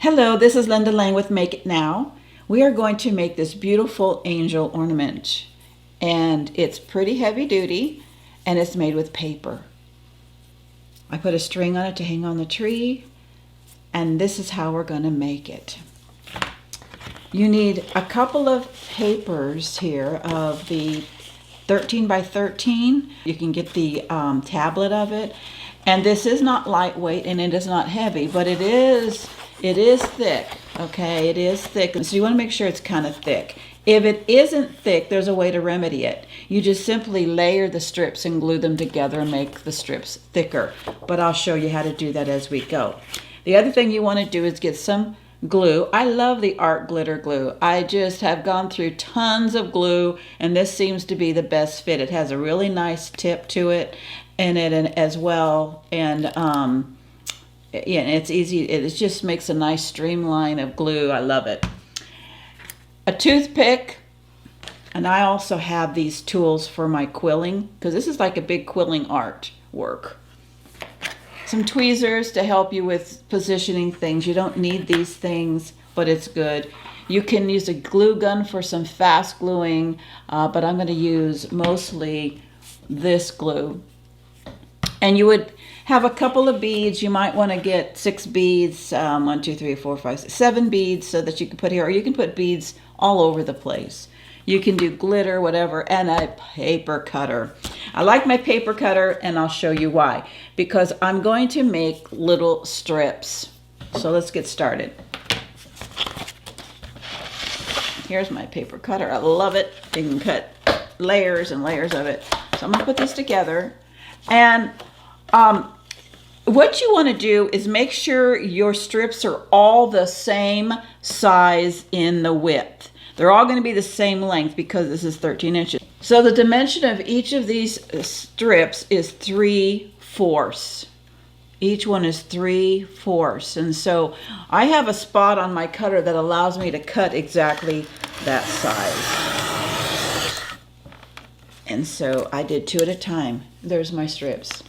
Hello, this is Linda Lang with Make It Now. We are going to make this beautiful angel ornament, and it's pretty heavy duty and it's made with paper. I put a string on it to hang on the tree, and this is how we're going to make it. You need a couple of papers here of the 13 by 13. You can get the tablet of it, and this is not lightweight and it is not heavy, but it is thick. Okay, it is thick, so you want to make sure it's kind of thick. If it isn't thick, there's a way to remedy it. You just simply layer the strips and glue them together and make the strips thicker, but I'll show you how to do that as we go. The other thing you want to do is get some glue. I love the art glitter glue. I just have gone through tons of glue, and this seems to be the best fit. It has a really nice tip to it and as well, and yeah, it's easy. It just makes a nice streamline of glue. I love it. A toothpick, and I also have these tools for my quilling, because this is like a big quilling art work. Some tweezers to help you with positioning things. You don't need these things, but it's good. You can use a glue gun for some fast gluing, but I'm going to use mostly this glue. And you would have a couple of beads. You might want to get 6 beads, 1, 2, 3, 4, 5, 6, 7 beads, so that you can put here, or you can put beads all over the place. You can do glitter, whatever, and a paper cutter. I like my paper cutter, and I'll show you why. Because I'm going to make little strips. So let's get started. Here's my paper cutter. I love it. You can cut layers and layers of it. So I'm going to put this together. And what you want to do is make sure your strips are all the same size in the width. They're all going to be the same length because this is 13 inches. So the dimension of each of these strips is 3/4. Each one is 3/4. And so I have a spot on my cutter that allows me to cut exactly that size. And so I did 2 at a time. There's my strips.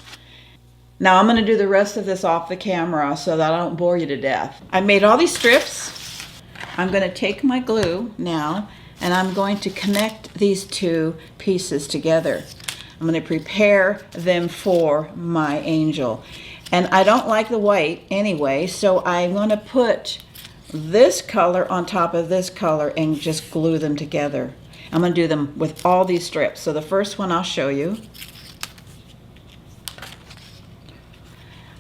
Now I'm going to do the rest of this off the camera so that I don't bore you to death. I made all these strips. I'm going to take my glue now, and I'm going to connect these 2 pieces together. I'm going to prepare them for my angel. And I don't like the white anyway, so I'm going to put this color on top of this color and just glue them together. I'm going to do them with all these strips. So the first one I'll show you.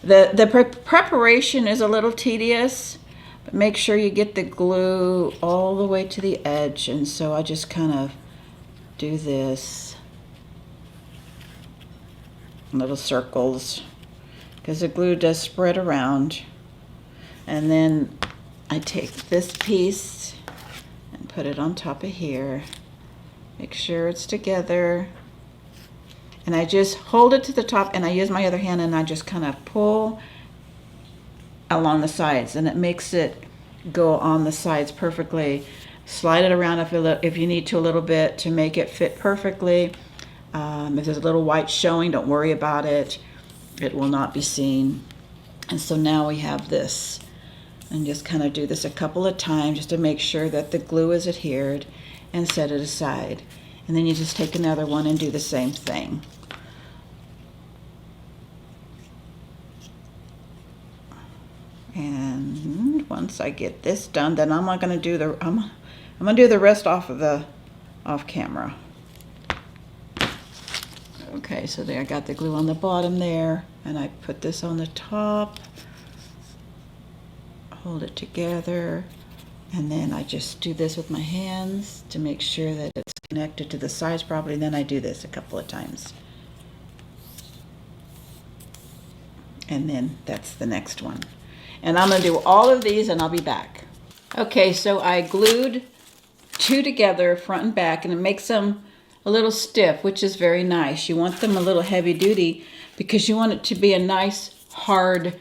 The preparation is a little tedious, but make sure you get the glue all the way to the edge. And so I just kind of do this, little circles, because the glue does spread around. And then I take this piece and put it on top of here. Make sure it's together. And I just hold it to the top, and I use my other hand, and I just kind of pull along the sides, and it makes it go on the sides perfectly. Slide it around if you need to a little bit to make it fit perfectly. If there's a little white showing, don't worry about it. It will not be seen. And so now we have this. And just kind of do this a couple of times just to make sure that the glue is adhered, and set it aside. And then you just take another one and do the same thing. And once I get this done, then I'm going to do the rest off camera. Okay, so there I got the glue on the bottom there, and I put this on the top. Hold it together, and then I just do this with my hands to make sure that it's connected to the sides properly. Then I do this a couple of times. And then that's the next one. And I'm going to do all of these, and I'll be back. Okay, so I glued 2 together, front and back, and it makes them a little stiff, which is very nice. You want them a little heavy duty because you want it to be a nice, hard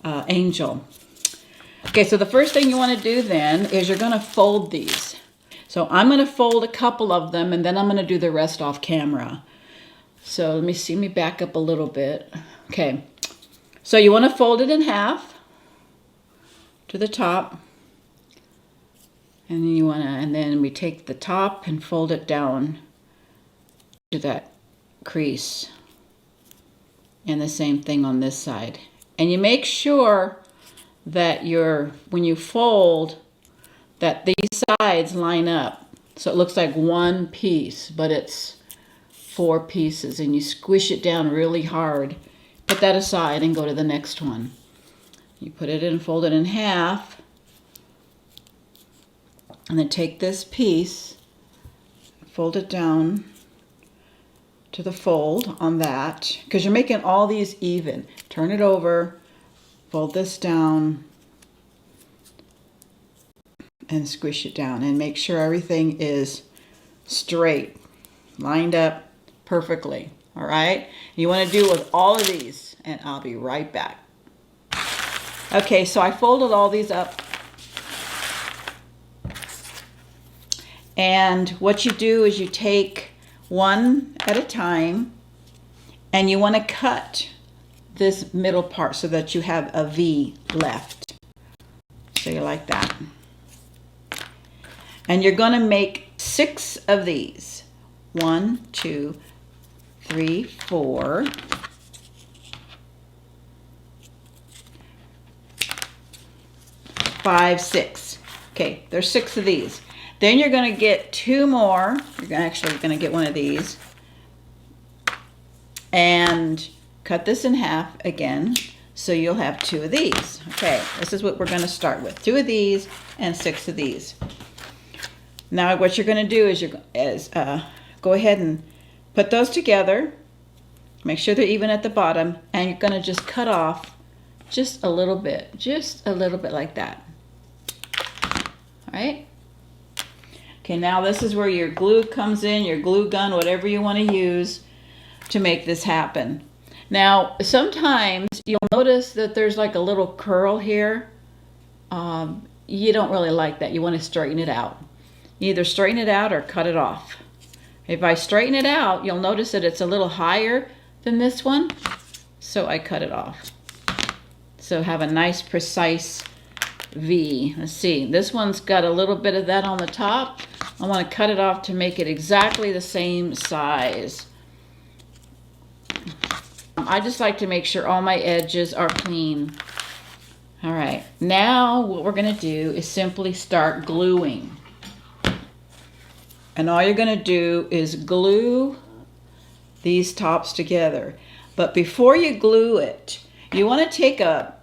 angel. Okay, so the first thing you want to do then is you're going to fold these. So I'm going to fold a couple of them, and then I'm going to do the rest off camera. So let me back up a little bit. Okay, so you want to fold it in half. to the top. And then and then we take the top and fold it down to that crease. And the same thing on this side. And you make sure that when you fold, that these sides line up. So it looks like one piece, but it's 4 pieces. And you squish it down really hard. Put that aside and go to the next one. You put it in, fold it in half. And then take this piece, fold it down to the fold on that, because you're making all these even. Turn it over, fold this down, and squish it down. And make sure everything is straight, lined up perfectly. All right? You want to do it with all of these, and I'll be right back. Okay, so I folded all these up. And what you do is you take one at a time, and you want to cut this middle part so that you have a V left. So you like that. And you're going to make 6 of these. 1, 2, 3, 4. 5, 6. Okay, there's 6 of these. Then you're going to get 2 more. You're actually going to get one of these. And cut this in half again. So you'll have 2 of these. Okay, this is what we're going to start with. 2 of these and 6 of these. Now what you're going to do is go ahead and put those together. Make sure they're even at the bottom. And you're going to just cut off just a little bit. Just a little bit like that. All right? Okay, now this is where your glue comes in, your glue gun, whatever you want to use to make this happen. Now, sometimes you'll notice that there's like a little curl here. You don't really like that. You want to straighten it out. You either straighten it out or cut it off. If I straighten it out, you'll notice that it's a little higher than this one. So I cut it off. So have a nice precise V. Let's see, this one's got a little bit of that on the top. I want to cut it off to make it exactly the same size. I just like to make sure all my edges are clean. All right, now what we're going to do is simply start gluing. And all you're going to do is glue these tops together. But before you glue it, you want to take a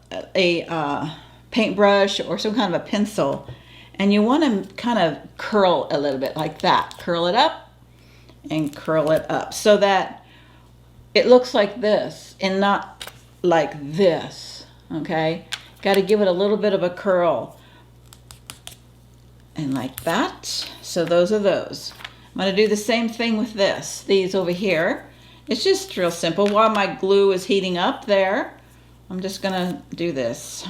paintbrush or some kind of a pencil, and you want to kind of curl a little bit like that. Curl it up and curl it up so that it looks like this and not like this, okay? Got to give it a little bit of a curl. And like that. So those are those. I'm going to do the same thing with these over here. It's just real simple. While my glue is heating up there, I'm just going to do this.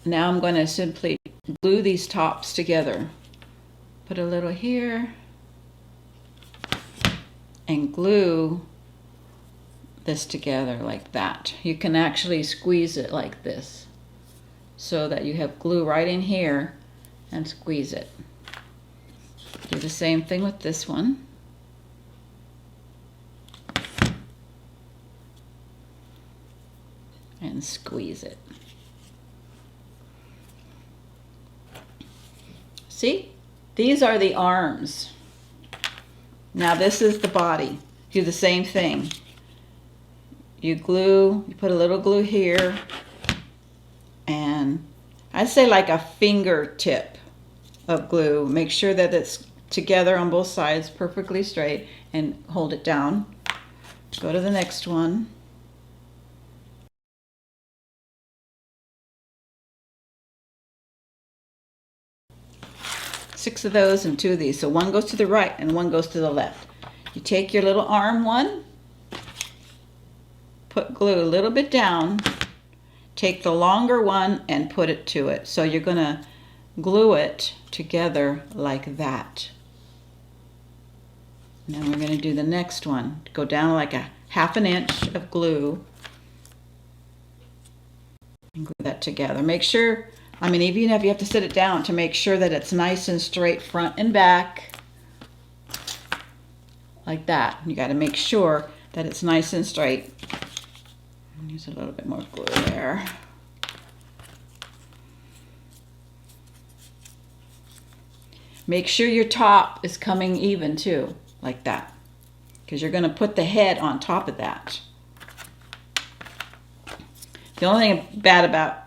Now I'm going to simply glue these tops together. Put a little here and glue this together like that. You can actually squeeze it like this so that you have glue right in here and squeeze it. Do the same thing with this one. And squeeze it. See? These are the arms. Now this is the body. Do the same thing. You glue, you put a little glue here, and I'd say like a fingertip of glue. Make sure that it's together on both sides, perfectly straight, and hold it down. Go to the next one. Six of those and 2 of these. So one goes to the right and one goes to the left. You take your little arm one, put glue a little bit down, take the longer one and put it to it. So you're going to glue it together like that. And then we're going to do the next one. Go down like a 1/2 inch of glue and glue that together. Make sure, I mean, even if you have to sit it down, to make sure that it's nice and straight front and back, like that. You got to make sure that it's nice and straight. Use a little bit more glue there. Make sure your top is coming even too, like that, because you're going to put the head on top of that. The only thing bad about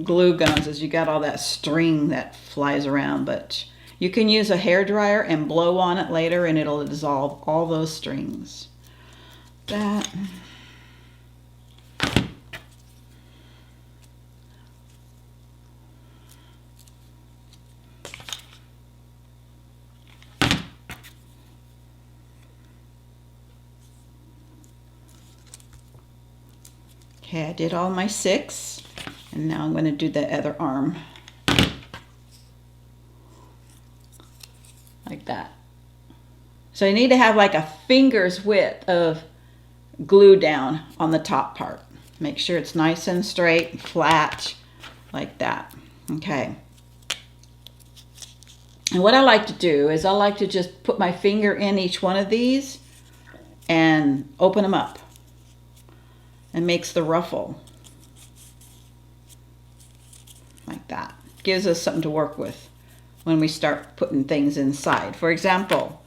glue guns is you got all that string that flies around, but you can use a hair dryer and blow on it later and it'll dissolve all those strings. That. Okay, I did all my 6, and now I'm going to do the other arm. Like that. So you need to have like a finger's width of glue down on the top part. Make sure it's nice and straight, flat, like that. Okay. And what I like to do is I like to just put my finger in each one of these and open them up. And makes the ruffle like that. Gives us something to work with when we start putting things inside. For example,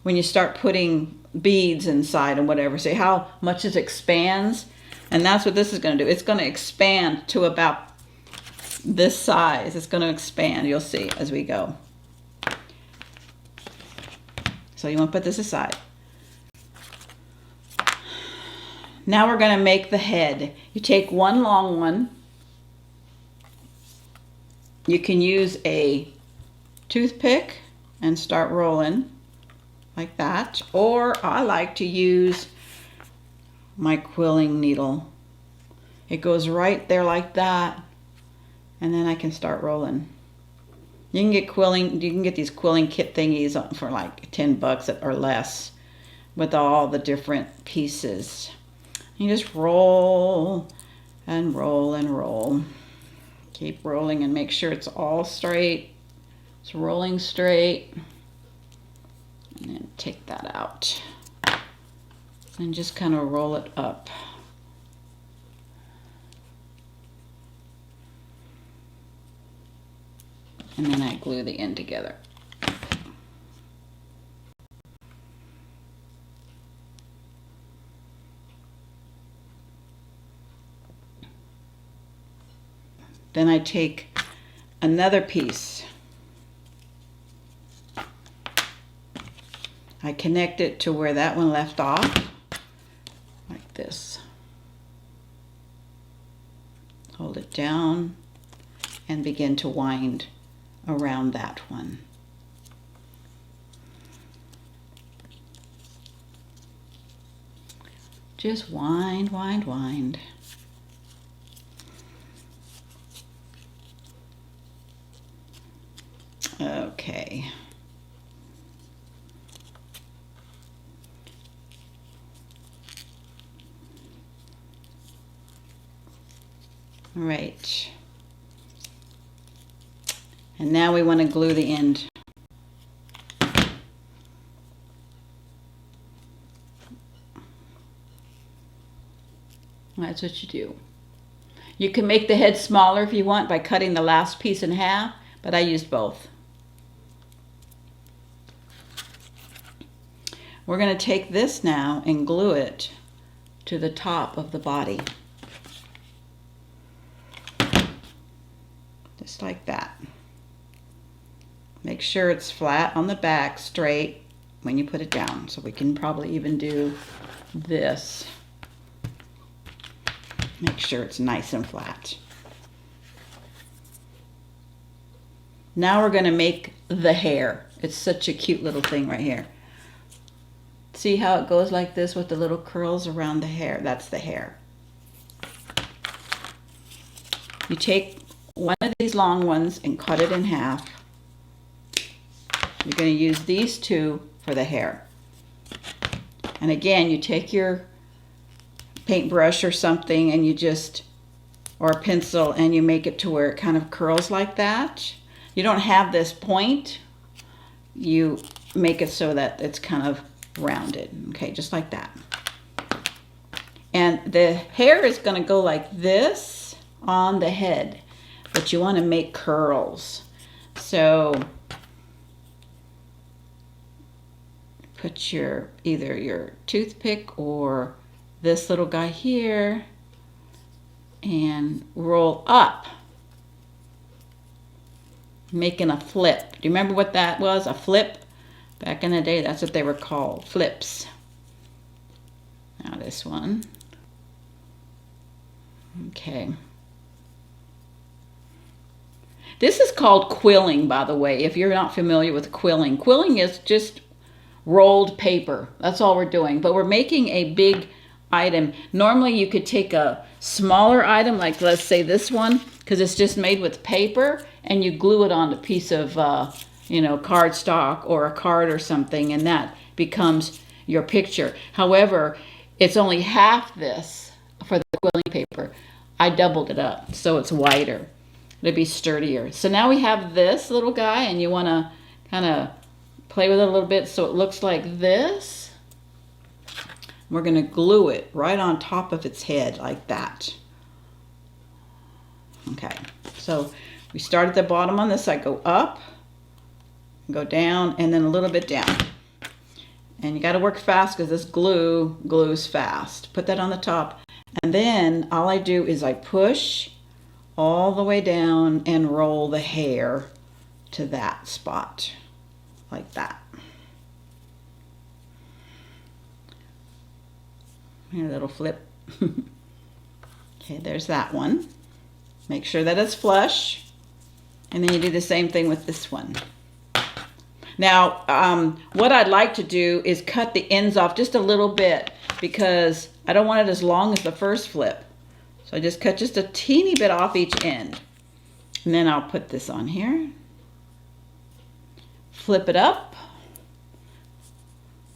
when you start putting beads inside and whatever, see how much it expands? And that's what this is going to do. It's going to expand to about this size. It's going to expand. You'll see as we go. So you want to put this aside. Now we're going to make the head. You take one long one. You can use a toothpick and start rolling like that. Or I like to use my quilling needle. It goes right there like that. And then I can start rolling. You can get these quilling kit thingies for like $10 or less with all the different pieces. You just roll and roll and roll. Keep rolling and make sure it's all straight. It's rolling straight. And then take that out. And just kind of roll it up. And then I glue the end together. Then I take another piece. I connect it to where that one left off, like this. Hold it down and begin to wind around that one. Just wind, wind, wind. Okay. All right. And now we want to glue the end. That's what you do. You can make the head smaller if you want by cutting the last piece in half, but I used both. We're going to take this now and glue it to the top of the body. Just like that. Make sure it's flat on the back, straight when you put it down. So we can probably even do this. Make sure it's nice and flat. Now we're going to make the hair. It's such a cute little thing right here. See how it goes like this with the little curls around the hair? That's the hair. You take one of these long ones and cut it in half. You're going to use these two for the hair. And again, you take your paintbrush or something and you just, or a pencil, and you make it to where it kind of curls like that. You don't have this point. You make it so that it's kind of rounded. Okay, just like that. And the hair is going to go like this on the head, but you want to make curls. So put either your toothpick or this little guy here and roll up, making a flip. Do you remember what that was? A flip? Back in the day, that's what they were called, flips. Now this one. Okay. This is called quilling, by the way, if you're not familiar with quilling. Quilling is just rolled paper. That's all we're doing. But we're making a big item. Normally you could take a smaller item, like let's say this one, because it's just made with paper, and you glue it on a piece of cardstock or a card or something, and that becomes your picture. However, it's only half this for the quilling paper. I doubled it up so it's wider. It'll be sturdier. So now we have this little guy, and you want to kind of play with it a little bit so it looks like this. We're going to glue it right on top of its head like that. Okay, so we start at the bottom on this side, go up, go down, and then a little bit down. And you got to work fast because this glue glues fast. Put that on the top. And then all I do is I push all the way down and roll the hair to that spot, like that. Here, a little flip. Okay, there's that one. Make sure that it's flush. And then you do the same thing with this one. Now, what I'd like to do is cut the ends off just a little bit because I don't want it as long as the first flip. So I just cut just a teeny bit off each end. And then I'll put this on here. Flip it up.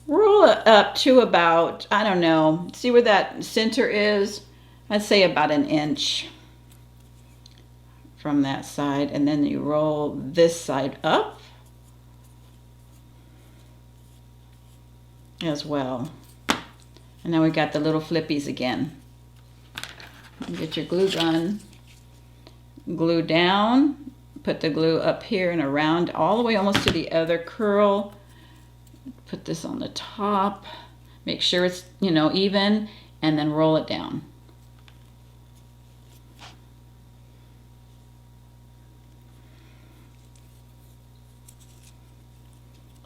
Roll it up to about, I don't know, see where that center is? I'd say about an inch from that side. And then you roll this side up as well. And now we got the little flippies again. Get your glue gun, glue down, put the glue up here and around all the way almost to the other curl. Put this on the top, make sure it's, even, and then roll it down.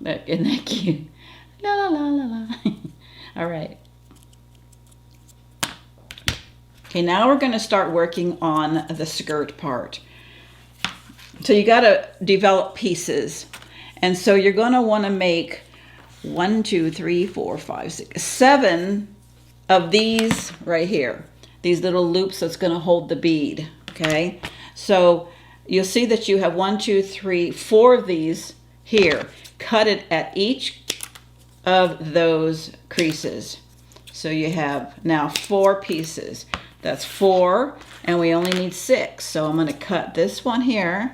Look, isn't that cute? La la la la la. All right. Okay, now we're going to start working on the skirt part. So you got to develop pieces. And so you're going to want to make 1, 2, 3, 4, 5, 6, 7 of these right here. These little loops that's going to hold the bead. Okay, so you'll see that you have 1, 2, 3, 4 of these here. Cut it at each of those creases. So you have now 4 pieces. That's 4, and we only need 6. So I'm going to cut this one here,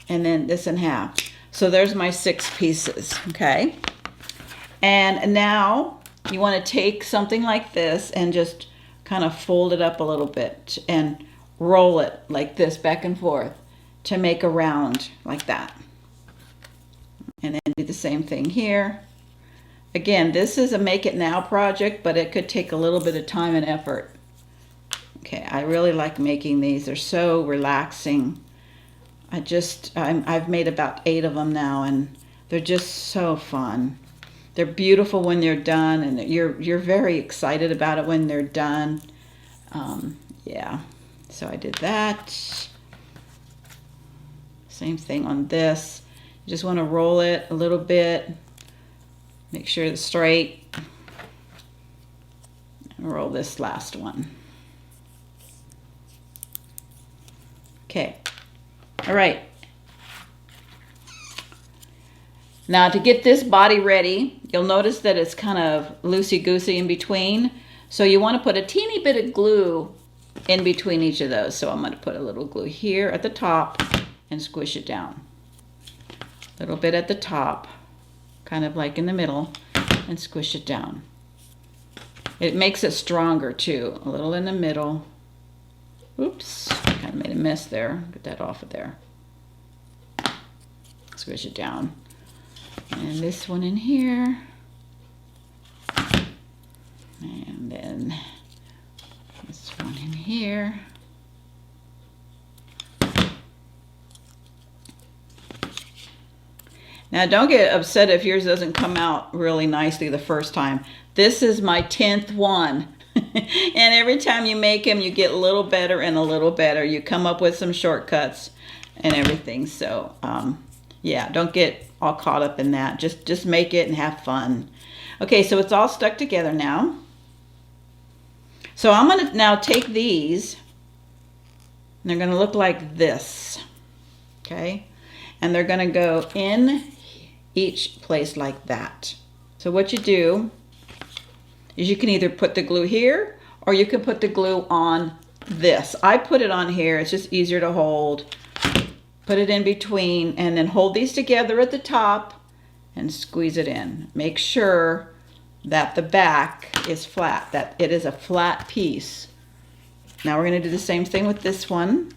and then this in half. So there's my 6 pieces, okay? And now you want to take something like this and just kind of fold it up a little bit and roll it like this back and forth to make a round like that. And then do the same thing here. Again, this is a make it now project, but it could take a little bit of time and effort. Okay, I really like making these. They're so relaxing. I've made about 8 of them now, and they're just so fun. They're beautiful when they're done, and you're very excited about it when they're done. Yeah, so I did that. Same thing on this. You just want to roll it a little bit. Make sure it's straight. And roll this last one. Okay. All right. Now to get this body ready, you'll notice that it's kind of loosey-goosey in between. So you want to put a teeny bit of glue in between each of those. So I'm going to put a little glue here at the top and squish it down. A little bit at the top, kind of like in the middle, and squish it down. It makes it stronger too. A little in the middle. Oops, kind of made a mess there. Get that off of there. Squish it down. And this one in here. And then this one in here. Now don't get upset if yours doesn't come out really nicely the first time. This is my 10th one. And every time you make them, you get a little better and a little better. You come up with some shortcuts and everything. So yeah, don't get all caught up in that. Just make it and have fun. Okay, so it's all stuck together now. So I'm going to now take these, and they're going to look like this. Okay, and they're going to go in each place like that. So what you do is you can either put the glue here or you can put the glue on this. I put it on here. It's just easier to hold. Put it in between and then hold these together at the top and squeeze it in. Make sure that the back is flat, that it is a flat piece. Now we're going to do the same thing with this one.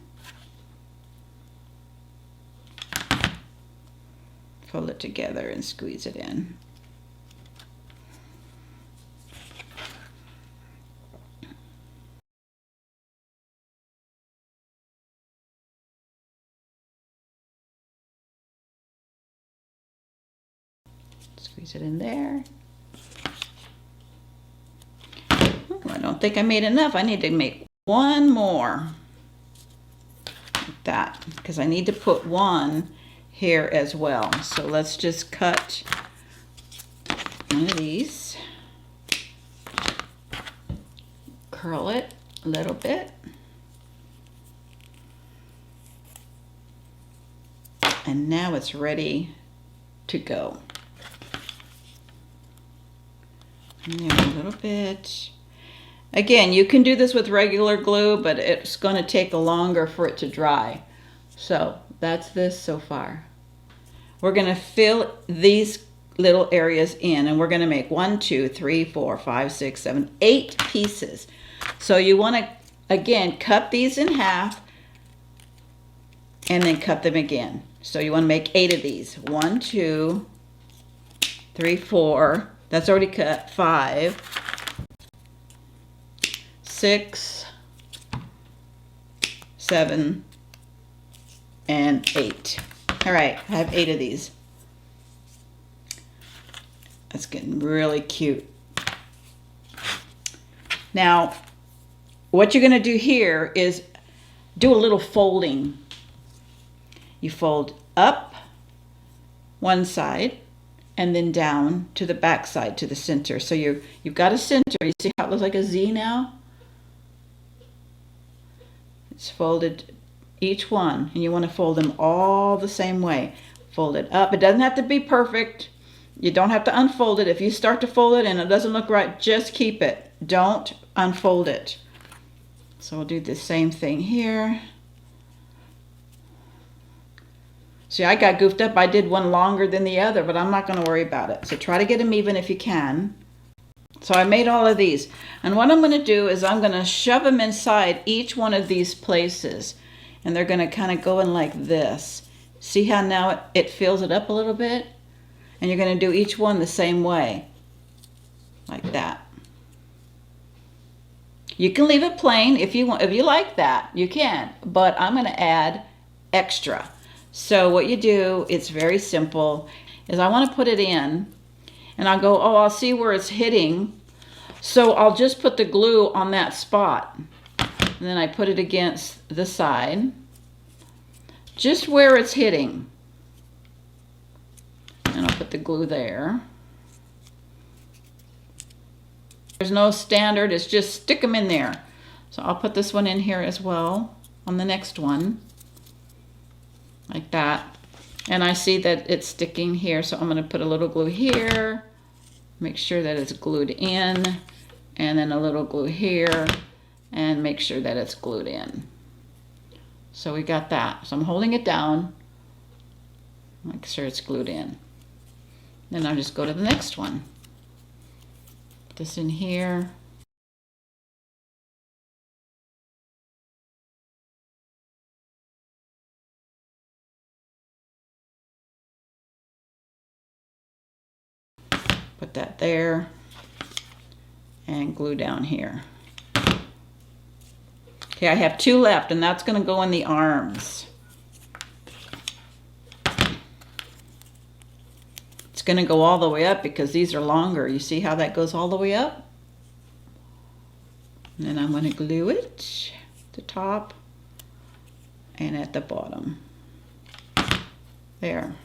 Fold it together and squeeze it in. Squeeze it in there. I don't think I made enough. I need to make one more like that because I need to put one here as well. So let's just cut one of these, curl it a little bit, and now it's ready to go. And there a little bit. Again, you can do this with regular glue, but it's going to take longer for it to dry. So that's this so far. We're going to fill these little areas in, and we're going to make 1, 2, 3, 4, 5, 6, 7, 8 pieces. So you want to, again, cut these in half and then cut them again. So you want to make 8 of these. 1, 2, 3, 4. That's already cut. 5. 6, 7, and 8. All right, I have 8 of these. That's getting really cute. Now, what you're going to do here is do a little folding. You fold up one side and then down to the back side to the center. So you've got a center. You see how it looks like a Z now? It's folded each one, and you want to fold them all the same way. Fold it up. It doesn't have to be perfect. You don't have to unfold it. If you start to fold it and it doesn't look right, just keep it. Don't unfold it. So we'll do the same thing here. See, I got goofed up. I did one longer than the other, but I'm not going to worry about it. So try to get them even if you can. So I made all of these. And what I'm going to do is I'm going to shove them inside each one of these places. And they're going to kind of go in like this. See how now it fills it up a little bit? And you're going to do each one the same way. Like that. You can leave it plain if you want. If you like that, you can. But I'm going to add extra. So what you do, it's very simple, is I want to put it in. And I'll go, oh, I'll see where it's hitting. So I'll just put the glue on that spot. And then I put it against the side. Just where it's hitting. And I'll put the glue there. There's no standard, it's just stick them in there. So I'll put this one in here as well on the next one. Like that. And I see that it's sticking here, so I'm going to put a little glue here Make sure that it's glued in, and then a little glue here, and make sure that it's glued in. So we got that. So I'm holding it down, make sure it's glued in. Then I'll just go to the next one. Put this in here. Put that there and glue down here. Okay, I have 2 left, and that's going to go in the arms. It's going to go all the way up because these are longer. You see how that goes all the way up? And then I'm going to glue it at the top and at the bottom. There.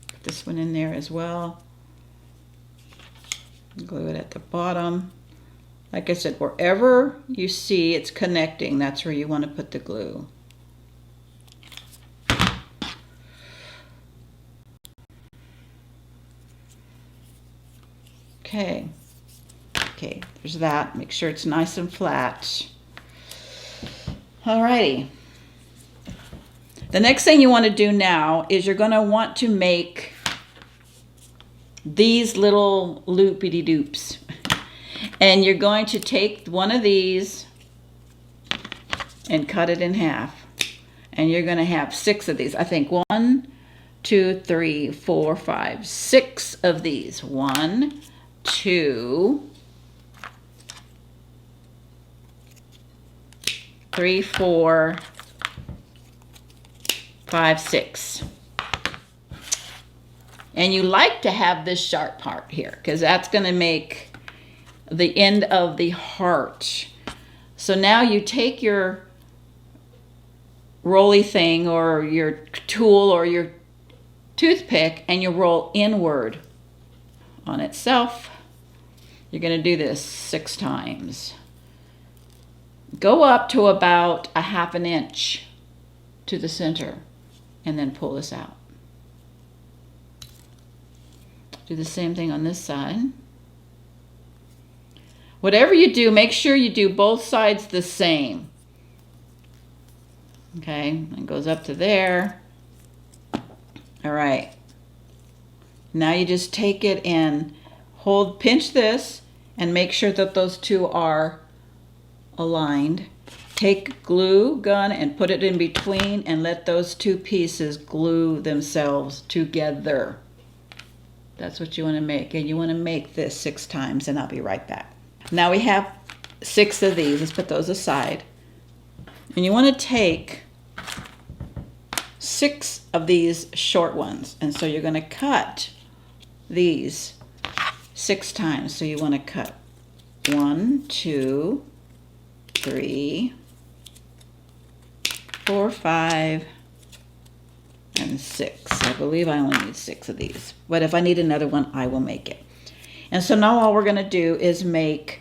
Put this one in there as well. Glue it at the bottom. Like I said, wherever you see it's connecting, that's where you want to put the glue. Okay. Okay, there's that. Make sure it's nice and flat. Alrighty. The next thing you want to do now is you're going to want to make these little loopity-doops. And you're going to take one of these and cut it in half. And you're going to have 6 of these. I think 1, 2, 3, 4, 5, 6 of these. 1, 2, 3, 4, 5, 6. And you like to have this sharp part here because that's going to make the end of the heart. So now you take your rolly thing or your tool or your toothpick and you roll inward on itself. You're going to do this 6 times. Go up to about a 1/2 inch to the center and then pull this out. Do the same thing on this side. Whatever you do, make sure you do both sides the same. Okay, it goes up to there. All right. Now you just take it and pinch this and make sure that those 2 are aligned. Take glue gun and put it in between and let those 2 pieces glue themselves together. That's what you want to make. And you want to make this 6 times, and I'll be right back. Now we have 6 of these. Let's put those aside. And you want to take 6 of these short ones. And so you're going to cut these 6 times. So you want to cut 1, 2, 3, 4, 5, and 6. I believe I only need 6 of these. But if I need another one, I will make it. And so now all we're going to do is make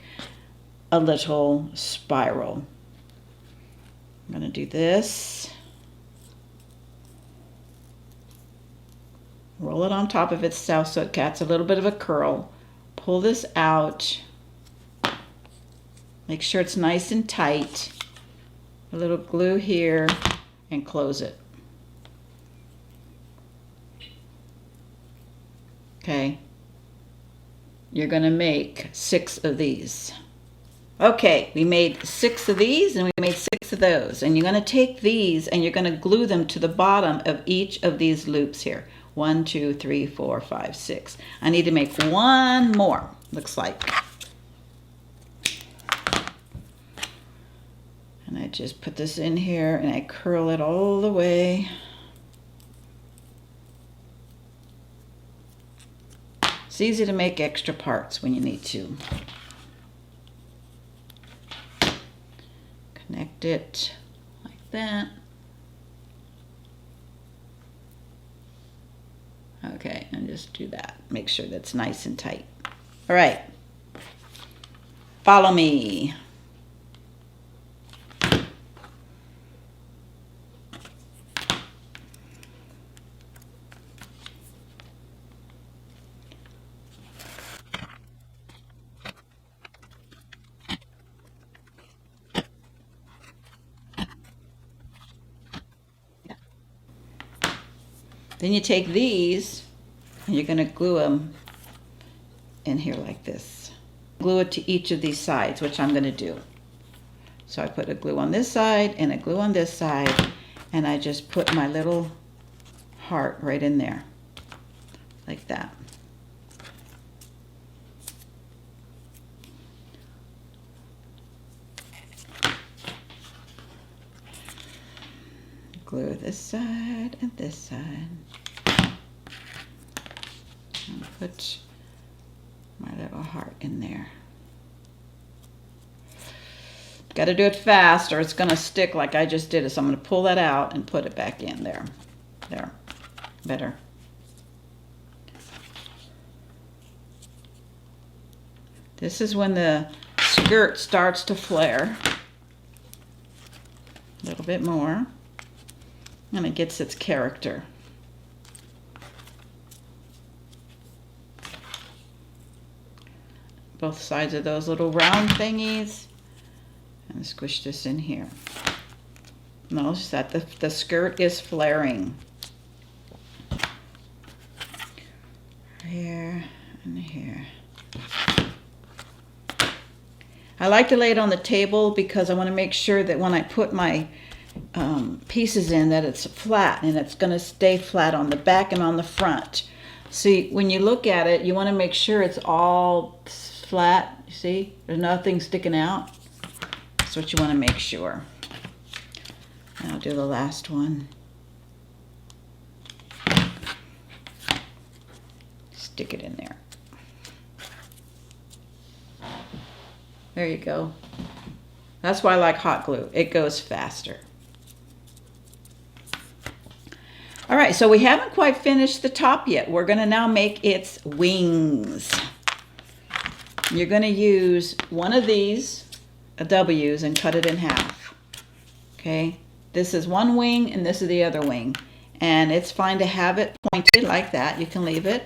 a little spiral. I'm going to do this. Roll it on top of itself so it gets a little bit of a curl. Pull this out. Make sure it's nice and tight. A little glue here and close it. Okay. You're going to make 6 of these. Okay, we made 6 of these and we made 6 of those. And you're going to take these and you're going to glue them to the bottom of each of these loops here. 1, 2, 3, 4, 5, 6. I need to make 1 more, looks like. And I just put this in here and I curl it all the way. It's easy to make extra parts when you need to. Connect it like that. Okay, and just do that. Make sure that's nice and tight. All right. Follow me. Then you take these and you're going to glue them in here like this. Glue it to each of these sides, which I'm going to do. So I put a glue on this side and a glue on this side, and I just put my little heart right in there, like that. Glue this side and this side. And put my little heart in there. Got to do it fast or it's going to stick like I just did it. So I'm going to pull that out and put it back in there. There. Better. This is when the skirt starts to flare. A little bit more. And it gets its character. Both sides of those little round thingies. And squish this in here. Notice that the skirt is flaring. Here and here. I like to lay it on the table because I want to make sure that when I put my pieces in that it's flat, and it's going to stay flat on the back and on the front. See, when you look at it, you want to make sure it's all flat. You see, there's nothing sticking out. That's what you want to make sure. And I'll do the last one. Stick it in there. There you go. That's why I like hot glue. It goes faster. All right, so we haven't quite finished the top yet. We're going to now make its wings. You're going to use one of these W's and cut it in half. Okay, this is one wing and this is the other wing. And it's fine to have it pointed like that. You can leave it.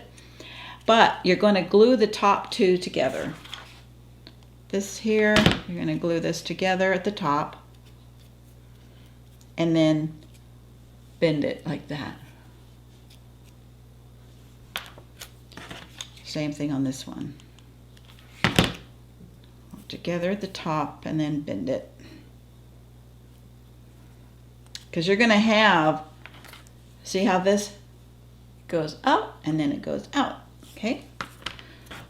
But you're going to glue the top two together. This here, you're going to glue this together at the top. And then bend it like that. Same thing on this one. Together at the top and then bend it. Because you're going to have, see how this goes up and then it goes out. Okay?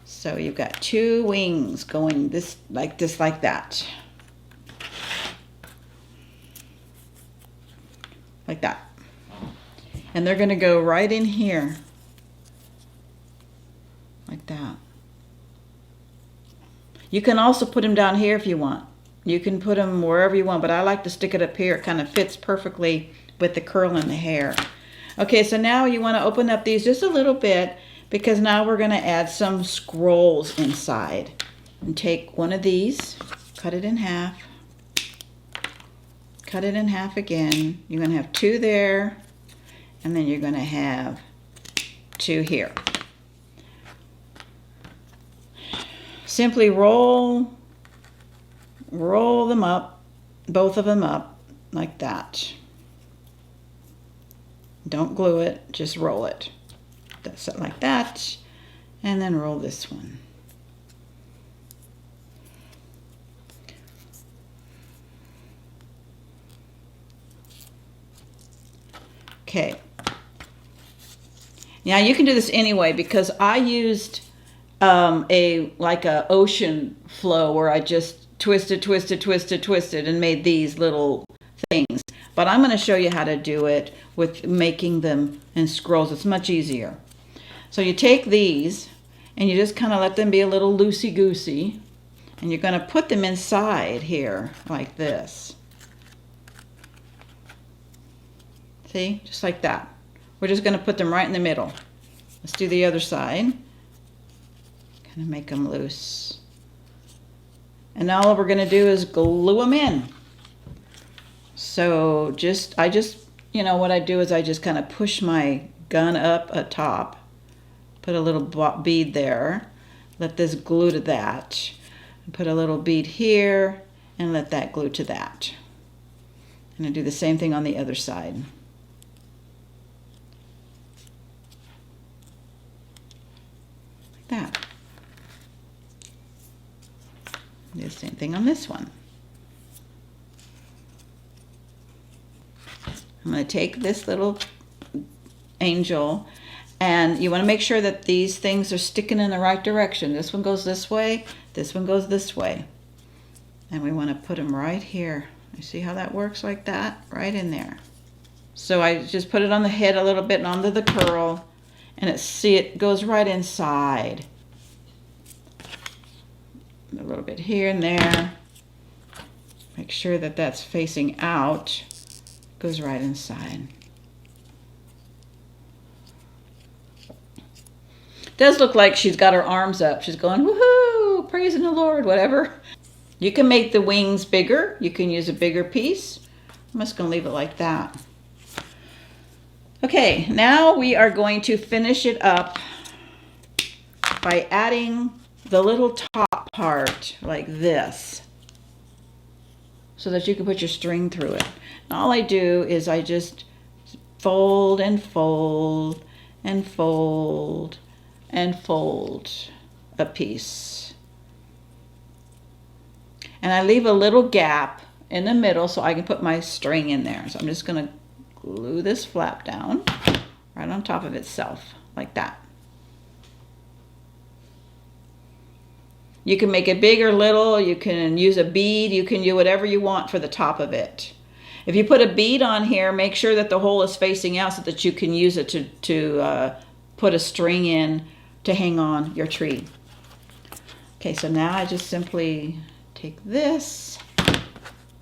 So you've got two wings going this, like that. Like that. And they're going to go right in here. Like that. You can also put them down here if you want. You can put them wherever you want, but I like to stick it up here. It kind of fits perfectly with the curl in the hair. Okay, so now you want to open up these just a little bit because now we're going to add some scrolls inside. And take one of these, cut it in half, cut it in half again. You're going to have two there, and then you're going to have two here. Simply roll them up, both of them up, like that. Don't glue it, just roll it. That's it like that, and then roll this one. Okay. Now you can do this anyway because I used like a ocean flow where I just twisted and made these little things. But I'm going to show you how to do it with making them in scrolls. It's much easier. So you take these and you just kind of let them be a little loosey-goosey, and you're going to put them inside here like this. See? Just like that. We're just going to put them right in the middle. Let's do the other side. Kind of make them loose. And now all we're going to do is glue them in. So I just, what I do is I just kind of push my gun up atop, put a little bead there, let this glue to that, put a little bead here, and let that glue to that. And I do the same thing on the other side. Like that. Do the same thing on this one. I'm going to take this little angel, and you want to make sure that these things are sticking in the right direction. This one goes this way, this one goes this way. And we want to put them right here. You see how that works like that? Right in there. So I just put it on the head a little bit and onto the curl, and it goes right inside. A little bit here and there. Make sure that that's facing out. Goes right inside. Does look like she's got her arms up. She's going, woohoo, praising the Lord, whatever. You can make the wings bigger. You can use a bigger piece. I'm just going to leave it like that. Okay, now we are going to finish it up by adding the little top part like this, so that you can put your string through it. And all I do is I just fold and fold and fold and fold a piece. And I leave a little gap in the middle so I can put my string in there. So I'm just going to glue this flap down right on top of itself like that. You can make it big or little, you can use a bead, you can do whatever you want for the top of it. If you put a bead on here, make sure that the hole is facing out so that you can use it to put a string in to hang on your tree. Okay, so now I just simply take this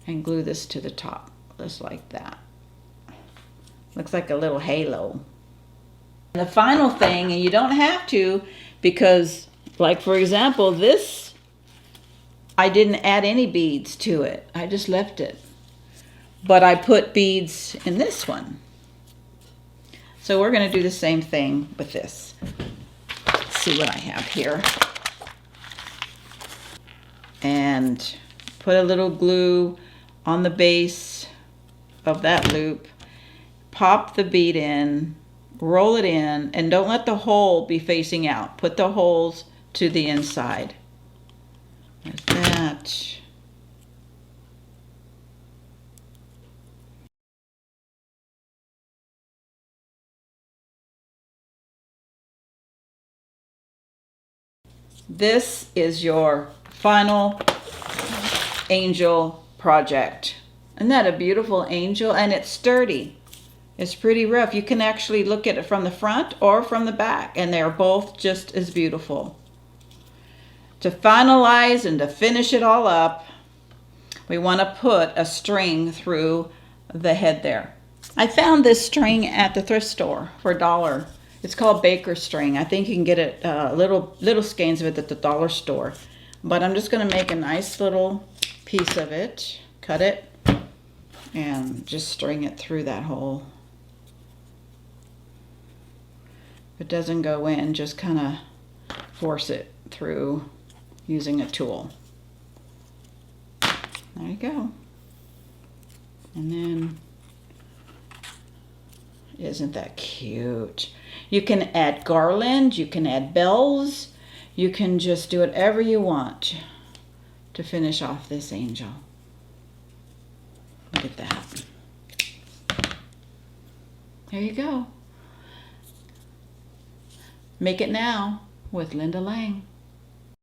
and glue this to the top, just like that. Looks like a little halo. And the final thing, and you don't have to, because like for example, this, I didn't add any beads to it. I just left it. But I put beads in this one. So we're going to do the same thing with this. Let's see what I have here. And put a little glue on the base of that loop. Pop the bead in, roll it in, and don't let the hole be facing out. Put the holes to the inside. There's that. This is your final angel project. Isn't that a beautiful angel? And it's sturdy. It's pretty rough. You can actually look at it from the front or from the back, and they're both just as beautiful. To finalize and to finish it all up, we want to put a string through the head there. I found this string at the thrift store for $1. It's called baker string. I think you can get it little skeins of it at the dollar store. But I'm just going to make a nice little piece of it, cut it, and just string it through that hole. If it doesn't go in, just kind of force it through using a tool. There you go. And then, isn't that cute? You can add garland, you can add bells, you can just do whatever you want to finish off this angel. Look at that. There you go. Make it now with Linda Lang.